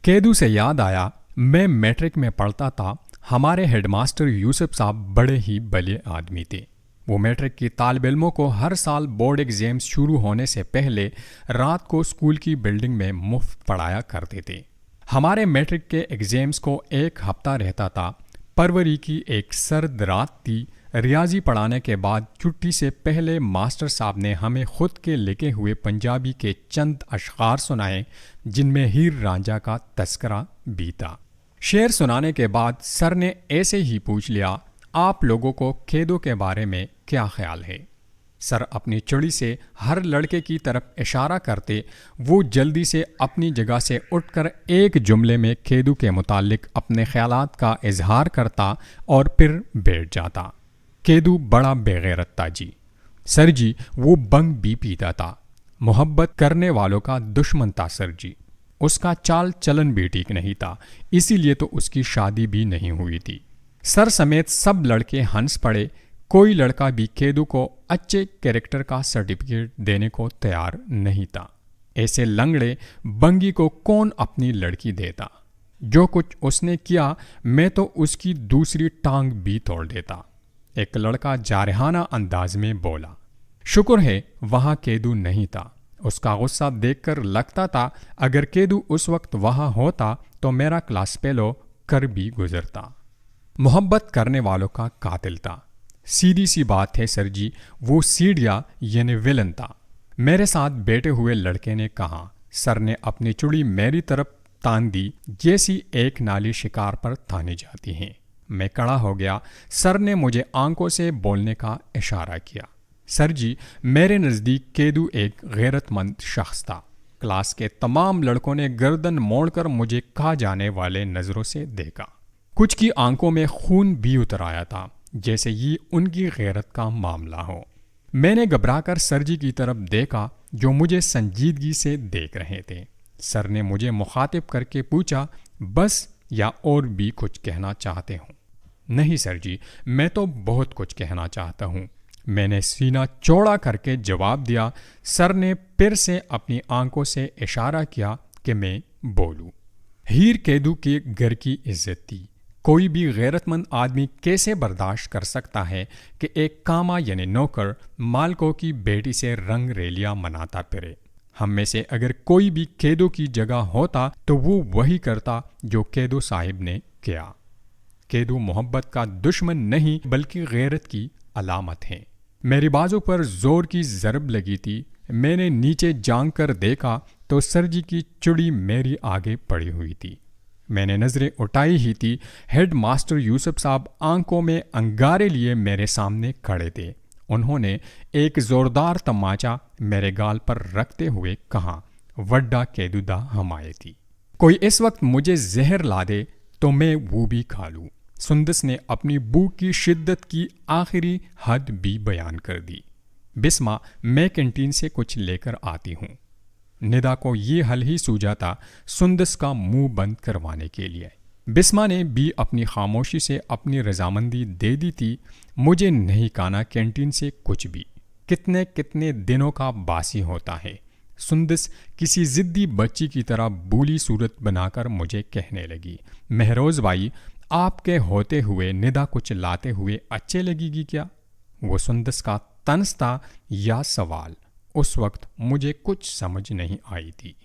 केदू से याद आया, मैं मैट्रिक में पढ़ता था। हमारे हेडमास्टर यूसुफ साहब बड़े ही भले आदमी थे। वो मैट्रिक की तालिब इल्मों को हर साल बोर्ड एग्जाम्स शुरू होने से पहले रात को स्कूल की बिल्डिंग में मुफ्त पढ़ाया करते थे। हमारे मैट्रिक के एग्जाम्स को एक हफ्ता रहता था। फरवरी की एक सर्द रात थी। रियाजी पढ़ाने के बाद छुट्टी से पहले मास्टर साहब ने हमें खुद के लिखे हुए पंजाबी के चंद अशआर सुनाए, जिनमें हीर रांझा का तस्करा भी था। शेर सुनाने के बाद सर ने ऐसे ही पूछ लिया, आप लोगों को केदू के बारे में क्या ख्याल है। सर अपनी चुड़ी से हर लड़के की तरफ इशारा करते। वो जल्दी से अपनी जगह से उठकर एक जुमले में केदू के मुतालिक अपने ख्यालात का इजहार करता और फिर बैठ जाता। केदू बड़ा बेगैरत था जी। सर जी, वो बंग भी पीता था। मोहब्बत करने वालों का दुश्मन था सर जी। उसका चाल चलन भी ठीक नहीं था, इसीलिए तो उसकी शादी भी नहीं हुई थी। सर समेत सब लड़के हंस पड़े। कोई लड़का भी केदू को अच्छे कैरेक्टर का सर्टिफिकेट देने को तैयार नहीं था। ऐसे लंगड़े बंगी को कौन अपनी लड़की देता। जो कुछ उसने किया, मैं तो उसकी दूसरी टांग भी तोड़ देता। एक लड़का जारहाना अंदाज में बोला। शुक्र है वहां केदू नहीं था। उसका गुस्सा देखकर लगता था अगर केदू उस वक्त वहां होता तो मेरा क्लास फेलो कर भी गुजरता। मोहब्बत करने वालों का कातिल था। सीधी सी बात है सर जी, वो सीढ़िया यानी विलन था। मेरे साथ बैठे हुए लड़के ने कहा। सर ने अपनी चुड़ी मेरी तरफ तान दी, जैसी एक नाली शिकार पर तानी जाती है। मैं खड़ा हो गया। सर ने मुझे आंखों से बोलने का इशारा किया। सर जी, मेरे नज़दीक केदू एक गैरतमंद शख्स था। क्लास के तमाम लड़कों ने गर्दन मोड़कर मुझे कहा जाने वाले नज़रों से देखा। कुछ की आंखों में खून भी उतर आया था, जैसे ये उनकी गैरत का मामला हो। मैंने घबराकर सर जी की तरफ देखा, जो मुझे संजीदगी से देख रहे थे। सर ने मुझे मुखातिब करके पूछा, बस या और भी कुछ कहना चाहते हो? नहीं सर जी, मैं तो बहुत कुछ कहना चाहता हूँ, मैंने सीना चौड़ा करके जवाब दिया। सर ने फिर से अपनी आंखों से इशारा किया कि मैं बोलूं। हीर केदू के घर की इज्जत थी। कोई भी गैरतमंद आदमी कैसे बर्दाश्त कर सकता है कि एक कामा यानी नौकर मालकों की बेटी से रंग रेलियां मनाता फिरे। हम में से अगर कोई भी केदू की जगह होता तो वो वही करता जो केदू साहिब ने किया। केदू मोहब्बत का दुश्मन नहीं बल्कि गैरत की अलामत है। मेरी बाजू पर जोर की ज़रब लगी थी। मैंने नीचे झांक कर देखा तो सर जी की चुड़ी मेरी आगे पड़ी हुई थी। मैंने नज़रें उठाई ही थी। हेड मास्टर यूसुफ साहब आंखों में अंगारे लिए मेरे सामने खड़े थे। उन्होंने एक जोरदार तमाचा मेरे गाल पर रखते हुए कहा, वड्डा केदूदा हमायती। कोई इस वक्त मुझे जहर ला दे तो मैं वो भी खा लूँ। सुंदस ने अपनी भूख की शिद्दत की आखिरी हद भी बयान कर दी। बिस्मा, मैं कैंटीन से कुछ लेकर आती हूँ। निदा को ये हल ही सूझा था सुंदस का मुंह बंद करवाने के लिए। बिस्मा ने भी अपनी खामोशी से अपनी रजामंदी दे दी थी। मुझे नहीं खाना कैंटीन से कुछ भी। कितने कितने दिनों का बासी होता है। सुंदस किसी जिद्दी बच्ची की तरह बूली सूरत बनाकर मुझे कहने लगी, महरोज भाई, आपके होते हुए निदा कुछ लाते हुए अच्छे लगेगी क्या? वो सुंदस का तंज था या सवाल? उस वक्त मुझे कुछ समझ नहीं आई थी।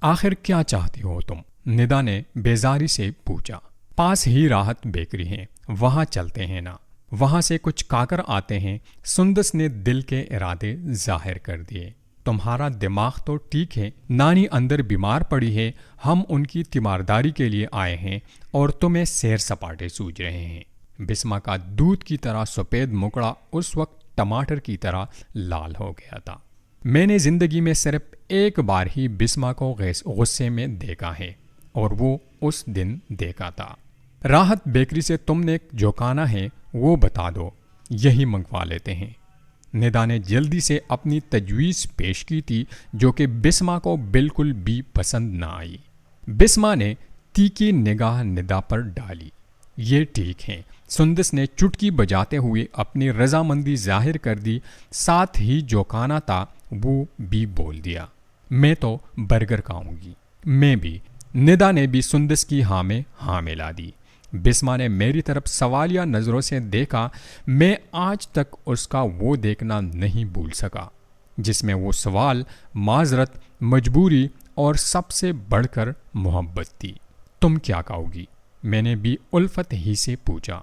आखिर क्या चाहती हो तुम? निदा ने बेजारी से पूछा। पास ही राहत बेकरी है, वहां चलते हैं ना? वहां से कुछ काकर आते हैं। सुंदस ने दिल के इरादे जाहिर कर दिए। तुम्हारा दिमाग तो ठीक है, नानी अंदर बीमार पड़ी है, हम उनकी तीमारदारी के लिए आए हैं और तुम्हें सैर सपाटे सूझ रहे हैं। बिस्मा का दूध की तरह सफ़ेद मुकड़ा उस वक्त टमाटर की तरह लाल हो गया था। मैंने जिंदगी में सिर्फ एक बार ही बिस्मा को गुस्से में देखा है और वो उस दिन देखा था। राहत बेकरी से तुमने जो खाना है वो बता दो, यही मंगवा लेते हैं। निदा ने जल्दी से अपनी तजवीज़ पेश की थी, जो कि बिस्मा को बिल्कुल भी पसंद न आई। बिस्मा ने तीखी निगाह निदा पर डाली। ये ठीक है। सुंदस ने चुटकी बजाते हुए अपनी रजामंदी जाहिर कर दी। साथ ही जो खाना था वो भी बोल दिया। मैं तो बर्गर खाऊंगी। मैं भी। ندا نے بھی سندس کی ہاں میں ہاں ملا دی۔ بسما نے میری طرف سوالیہ نظروں سے دیکھا۔ میں آج تک اس کا وہ دیکھنا نہیں بھول سکا جس میں وہ سوال، معذرت، مجبوری اور سب سے بڑھ کر محبت تھی۔ تم کیا کہو گی؟ میں نے بھی الفت ہی سے پوچھا۔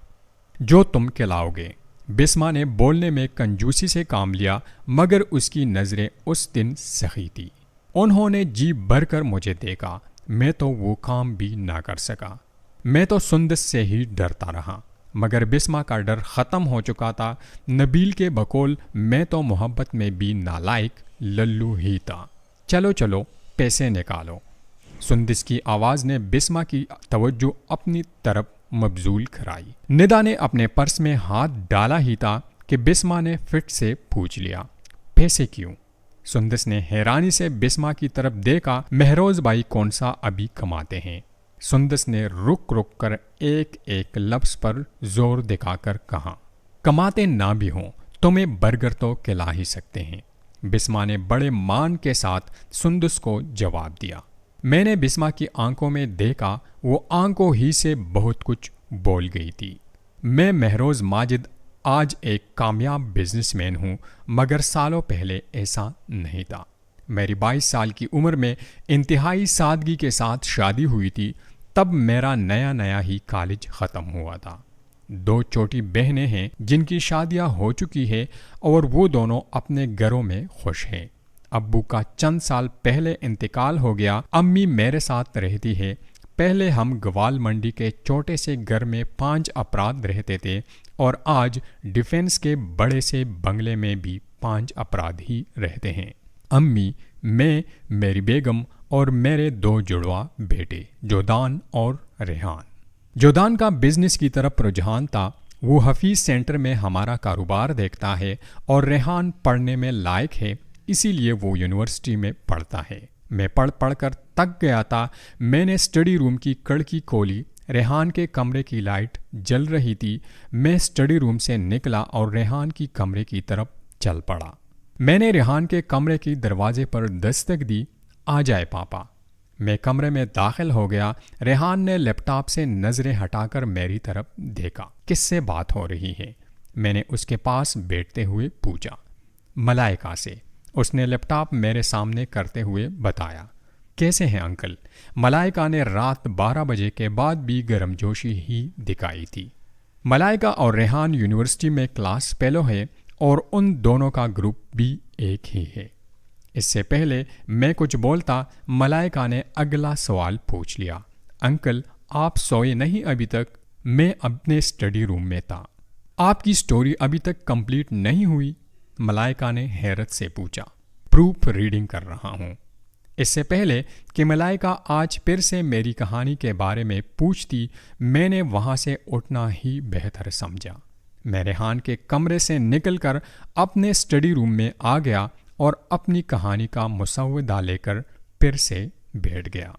جو تم کھلاؤ گے۔ بسما نے بولنے میں کنجوسی سے کام لیا، مگر اس کی نظریں اس دن سخی تھی۔ انہوں نے جی بھر کر مجھے دیکھا۔ میں تو وہ کام بھی نہ کر سکا۔ میں تو سندس سے ہی ڈرتا رہا، مگر بسما کا ڈر ختم ہو چکا تھا۔ نبیل کے بقول میں تو محبت میں بھی نالائق للو ہی تھا۔ چلو چلو پیسے نکالو۔ سندس کی آواز نے بسما کی توجہ اپنی طرف مبذول کرائی۔ ندا نے اپنے پرس میں ہاتھ ڈالا ہی تھا کہ بسما نے فٹ سے پوچھ لیا، پیسے کیوں؟ سندس نے حیرانی سے بسما کی طرف دیکھا۔ مہروز بھائی کون سا ابھی کماتے ہیں؟ سندس نے رک رک کر ایک ایک لفظ پر زور دکھا کر کہا، کماتے نہ بھی ہوں تمہیں برگر تو کھلا ہی سکتے ہیں۔ بسما نے بڑے مان کے ساتھ سندس کو جواب دیا۔ میں نے بسما کی آنکھوں میں دیکھا، وہ آنکھوں ہی سے بہت کچھ بول گئی تھی۔ میں مہروز ماجد آج ایک کامیاب بزنس مین ہوں، مگر سالوں پہلے ایسا نہیں تھا۔ میری 22 سال کی عمر میں انتہائی سادگی کے ساتھ شادی ہوئی تھی۔ تب میرا نیا ہی کالج ختم ہوا تھا۔ 2 چھوٹی بہنیں ہیں جن کی شادیاں ہو چکی ہیں اور وہ دونوں اپنے گھروں میں خوش ہیں۔ ابو کا چند سال پہلے انتقال ہو گیا۔ امی میرے ساتھ رہتی ہے۔ پہلے ہم گوال منڈی کے چھوٹے سے گھر میں 5 افراد رہتے تھے اور آج ڈیفنس کے بڑے سے بنگلے میں بھی 5 افراد ہی رہتے ہیں۔ امی، میں، میری بیگم اور میرے 2 جڑواں بیٹے جودان اور ریحان۔ جودان کا بزنس کی طرف رجحان تھا۔ وہ حفیظ سینٹر میں ہمارا کاروبار دیکھتا ہے اور ریحان پڑھنے میں لائق ہے، اسی لیے وہ یونیورسٹی میں پڑھتا ہے۔ میں پڑھ کر تک گیا تھا۔ میں نے اسٹڈی روم کی کھڑکی کھولی۔ ریحان کے کمرے کی لائٹ جل رہی تھی۔ میں اسٹڈی روم سے نکلا اور ریحان کی کمرے کی طرف چل پڑا۔ میں نے ریحان کے کمرے کی دروازے پر دستک دی۔ آ جائے پاپا۔ میں کمرے میں داخل ہو گیا۔ ریحان نے لیپ ٹاپ سے نظریں ہٹا کر میری طرف دیکھا۔ کس سے بات ہو رہی ہے؟ میں نے اس کے پاس بیٹھتے ہوئے پوچھا۔ ملائکہ سے، اس نے لیپ ٹاپ میرے سامنے کرتے ہوئے بتایا۔ کیسے ہیں انکل؟ ملائکہ نے رات 12 بجے کے بعد بھی گرم جوشی ہی دکھائی تھی۔ ملائکہ اور ریحان یونیورسٹی میں کلاس فیلو ہے اور ان دونوں کا گروپ بھی ایک ہی ہے۔ اس سے پہلے میں کچھ بولتا، ملائکہ نے اگلا سوال پوچھ لیا۔ انکل، آپ سوئے نہیں ابھی تک؟ میں اپنے اسٹڈی روم میں تھا۔ آپ کی سٹوری ابھی تک کمپلیٹ نہیں ہوئی؟ ملائکہ نے حیرت سے پوچھا۔ پروف ریڈنگ کر رہا ہوں۔ اس سے پہلے کہ ملائکہ آج پھر سے میری کہانی کے بارے میں پوچھتی، میں نے وہاں سے اٹھنا ہی بہتر سمجھا۔ میں ریحان کے کمرے سے نکل کر اپنے اسٹڈی روم میں آ گیا اور اپنی کہانی کا مسودہ لے کر پھر سے بیٹھ گیا۔